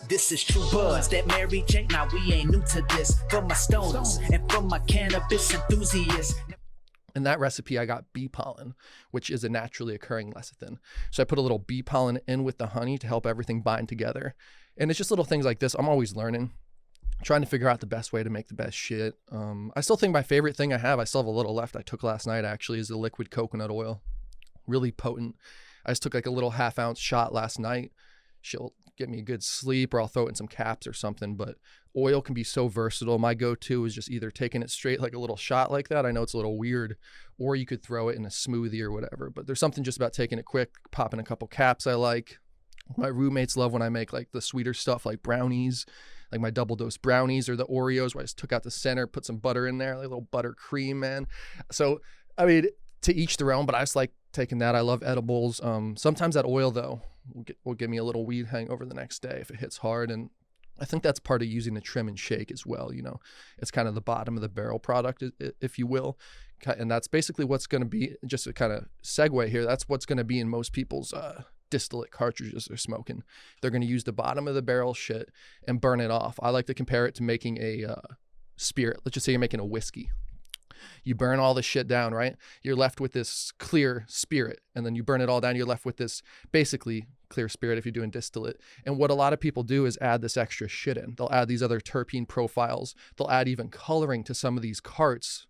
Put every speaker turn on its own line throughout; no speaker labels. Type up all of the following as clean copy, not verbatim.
This is True Buzz, that Mary J. Now we ain't new to this. For my stoners and for my cannabis enthusiasts.
In that recipe, I got bee pollen, which is a naturally occurring lecithin. So I put a little bee pollen in with the honey to help everything bind together. And it's just little things like this. I'm always learning, trying to figure out the best way to make the best shit. I still think my favorite thing I still have a little left I took last night actually, is the liquid coconut oil. Really potent. I just took like a little 1/2 ounce shot last night. She'll get me a good sleep, or I'll throw it in some caps or something. But oil can be so versatile. My go-to is just either taking it straight like a little shot like that. I know it's a little weird, or you could throw it in a smoothie or whatever. But there's something just about taking it quick, popping a couple caps I like. My roommates love when I make like the sweeter stuff like brownies, like my double dose brownies, or the Oreos where I just took out the center, put some butter in there, like a little butter cream, man. So, I mean, to each their own, but I just like taking that. I love edibles. Sometimes that oil though will give me a little weed hangover the next day if it hits hard. And I think that's part of using the trim and shake as well. You know, it's kind of the bottom of the barrel product, if you will. And that's basically what's going to be, just to kind of segue here, that's what's going to be in most people's distillate cartridges they're smoking. They're going to use the bottom of the barrel shit and burn it off. I like to compare it to making a spirit. Let's just say you're making a whiskey. You burn all this shit down, right? You're left with this clear spirit, and then you burn it all down. You're left with this basically clear spirit if you're doing distillate. And what a lot of people do is add this extra shit in. They'll add these other terpene profiles. They'll add even coloring to some of these carts,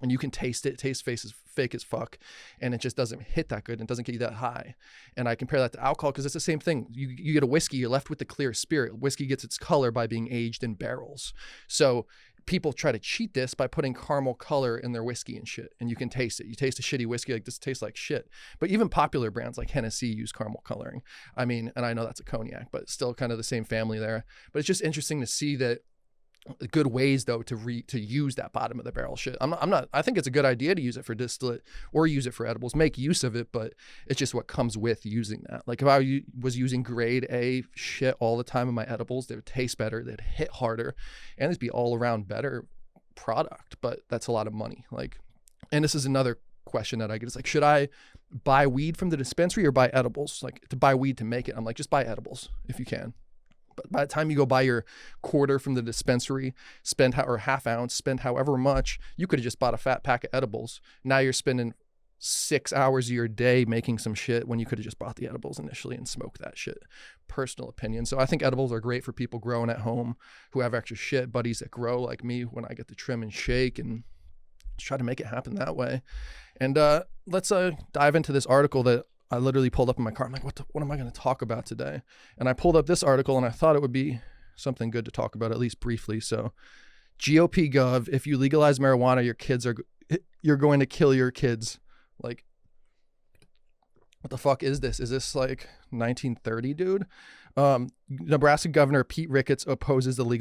and you can taste it. It tastes fake as fuck, and it just doesn't hit that good and doesn't get you that high. And I compare that to alcohol because it's the same thing. You get a whiskey, you're left with the clear spirit. Whiskey gets its color by being aged in barrels. So people try to cheat this by putting caramel color in their whiskey and shit, and you can taste it. You taste a shitty whiskey, like, this tastes like shit. But even popular brands like Hennessy use caramel coloring. I mean, and I know that's a cognac, but still kind of the same family there. But it's just interesting to see that good ways though to use that bottom of the barrel shit. I think it's a good idea to use it for distillate or use it for edibles. Make use of it, but it's just what comes with using that. Like if I was using grade A shit all the time in my edibles, they would taste better, they'd hit harder, and it'd be all around better product. But that's a lot of money. Like, and this is another question that I get, is like, should I buy weed from the dispensary or buy edibles? Like, to buy weed to make it, I'm like, just buy edibles if you can. But by the time you go buy your quarter from the dispensary, or 1/2 ounce, spend however much, you could have just bought a fat pack of edibles. Now you're spending 6 hours of your day making some shit when you could have just bought the edibles initially and smoked that shit. Personal opinion. So I think edibles are great for people growing at home who have extra shit, buddies that grow like me when I get to trim and shake, and just try to make it happen that way. And let's dive into this article that I literally pulled up in my car. I'm like, what am I going to talk about today? And I pulled up this article, and I thought it would be something good to talk about, at least briefly. So GOP Gov, if you legalize marijuana, you're going to kill your kids. Like, what the fuck is this? Is this like 1930, dude? Nebraska Governor Pete Ricketts opposes the legalization